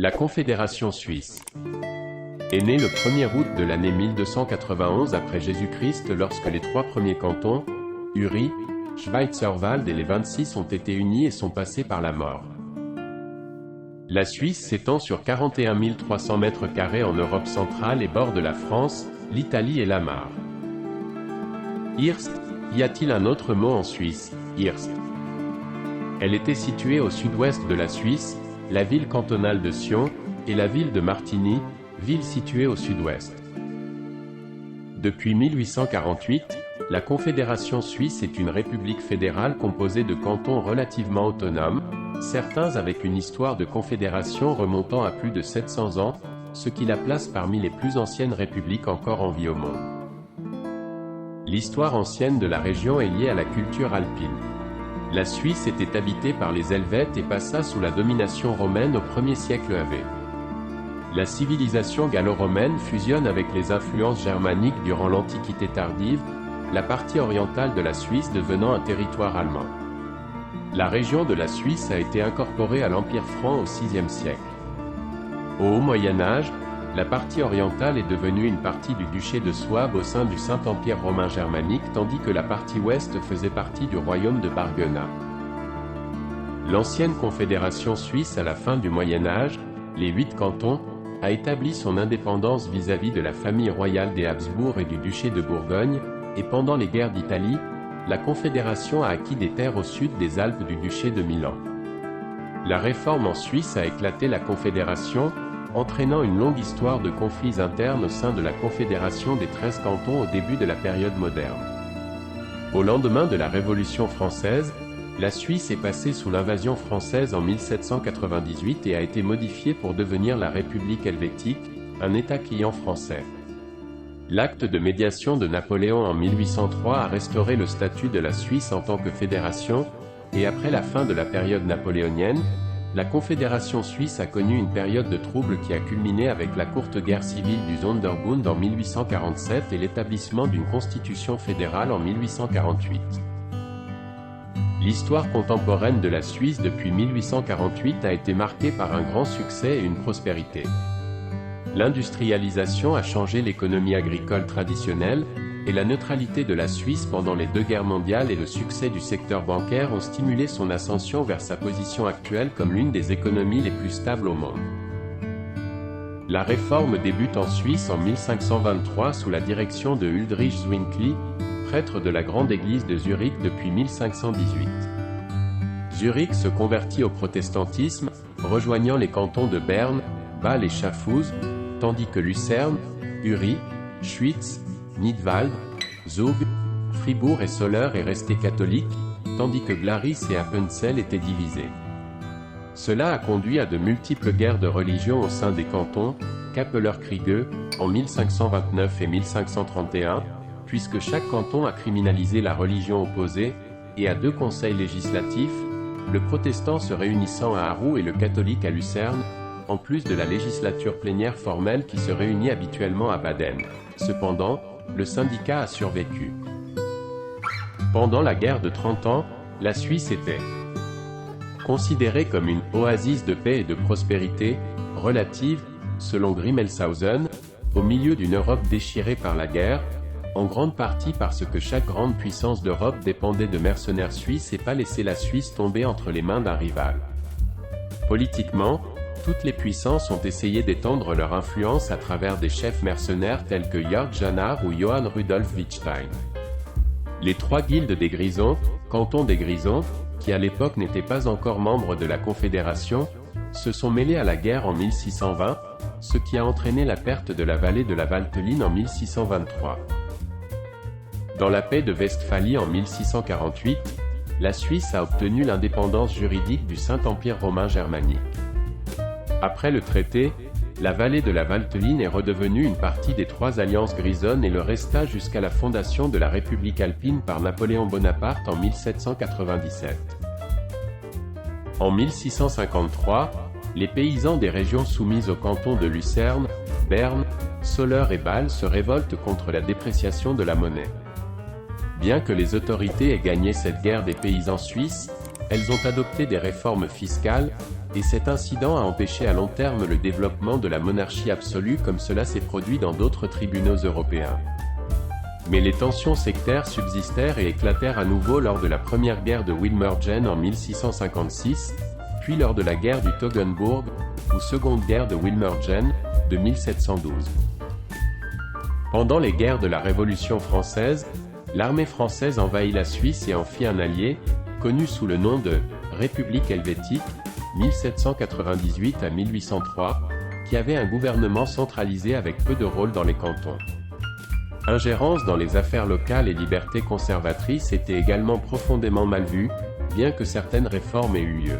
La Confédération suisse est née le 1er août de l'année 1291 après Jésus-Christ lorsque les trois premiers cantons, Uri, Schweizerwald et les 26 ont été unis et sont passés par la mort. La Suisse s'étend sur 41 300 mètres carrés en Europe centrale et borde la France, l'Italie et la Mare. Irst, y a-t-il un autre mot en Suisse, Irst? Elle était située au sud-ouest de la Suisse, la ville cantonale de Sion, et la ville de Martigny, ville située au sud-ouest. Depuis 1848, la Confédération suisse est une république fédérale composée de cantons relativement autonomes, certains avec une histoire de confédération remontant à plus de 700 ans, ce qui la place parmi les plus anciennes républiques encore en vie au monde. L'histoire ancienne de la région est liée à la culture alpine. La Suisse était habitée par les Helvètes et passa sous la domination romaine au 1er siècle AV. La civilisation gallo-romaine fusionne avec les influences germaniques durant l'Antiquité tardive, la partie orientale de la Suisse devenant un territoire allemand. La région de la Suisse a été incorporée à l'Empire franc au VIe siècle. Au Haut Moyen Âge, la partie orientale est devenue une partie du duché de Souabe au sein du Saint-Empire romain germanique tandis que la partie ouest faisait partie du royaume de Barguena. L'ancienne confédération suisse à la fin du Moyen Âge, les 8 cantons, a établi son indépendance vis-à-vis de la famille royale des Habsbourg et du duché de Bourgogne, et pendant les guerres d'Italie, la Confédération a acquis des terres au sud des Alpes du duché de Milan. La réforme en Suisse a éclaté la Confédération, entraînant une longue histoire de conflits internes au sein de la Confédération des 13 cantons au début de la période moderne. Au lendemain de la Révolution française, la Suisse est passée sous l'invasion française en 1798 et a été modifiée pour devenir la République helvétique, un État client français. L'acte de médiation de Napoléon en 1803 a restauré le statut de la Suisse en tant que fédération, et après la fin de la période napoléonienne, la Confédération suisse a connu une période de troubles qui a culminé avec la courte guerre civile du Sonderbund en 1847 et l'établissement d'une constitution fédérale en 1848. L'histoire contemporaine de la Suisse depuis 1848 a été marquée par un grand succès et une prospérité. L'industrialisation a changé l'économie agricole traditionnelle, et la neutralité de la Suisse pendant les 2 guerres mondiales et le succès du secteur bancaire ont stimulé son ascension vers sa position actuelle comme l'une des économies les plus stables au monde. La réforme débute en Suisse en 1523 sous la direction de Huldrych Zwingli, prêtre de la grande église de Zurich depuis 1518. Zurich se convertit au protestantisme, rejoignant les cantons de Berne, Bâle et Schaffhouse, tandis que Lucerne, Uri, Schwyz, Nidwald, Zug, Fribourg et Soleure est resté catholique, tandis que Glaris et Appenzell étaient divisés. Cela a conduit à de multiples guerres de religion au sein des cantons, Kappeler-Kriege, en 1529 et 1531, puisque chaque canton a criminalisé la religion opposée, et à 2 conseils législatifs, le protestant se réunissant à Aarau et le catholique à Lucerne, en plus de la législature plénière formelle qui se réunit habituellement à Baden. Cependant, le syndicat a survécu. Pendant la guerre de 30 ans, la Suisse était considérée comme une oasis de paix et de prospérité, relative, selon Grimmelshausen, au milieu d'une Europe déchirée par la guerre, en grande partie parce que chaque grande puissance d'Europe dépendait de mercenaires suisses et pas laisser la Suisse tomber entre les mains d'un rival. Politiquement, toutes les puissances ont essayé d'étendre leur influence à travers des chefs mercenaires tels que Jörg Jannard ou Johann Rudolf Wittstein. Les 3 guildes des Grisons, cantons des Grisons, qui à l'époque n'étaient pas encore membres de la Confédération, se sont mêlés à la guerre en 1620, ce qui a entraîné la perte de la vallée de la Valteline en 1623. Dans la paix de Westphalie en 1648, la Suisse a obtenu l'indépendance juridique du Saint-Empire romain germanique. Après le traité, la vallée de la Valteline est redevenue une partie des 3 alliances grisonnes et le resta jusqu'à la fondation de la République alpine par Napoléon Bonaparte en 1797. En 1653, les paysans des régions soumises au canton de Lucerne, Berne, Soleure et Bâle se révoltent contre la dépréciation de la monnaie. Bien que les autorités aient gagné cette guerre des paysans suisses, elles ont adopté des réformes fiscales, et cet incident a empêché à long terme le développement de la monarchie absolue comme cela s'est produit dans d'autres tribunaux européens. Mais les tensions sectaires subsistèrent et éclatèrent à nouveau lors de la première guerre de Wilmergen en 1656, puis lors de la guerre du Toggenburg, ou seconde guerre de Wilmergen, de 1712. Pendant les guerres de la Révolution française, l'armée française envahit la Suisse et en fit un allié, connu sous le nom de « République helvétique » 1798 à 1803, qui avait un gouvernement centralisé avec peu de rôle dans les cantons. Ingérence dans les affaires locales et liberté conservatrice étaient également profondément mal vues, bien que certaines réformes aient eu lieu.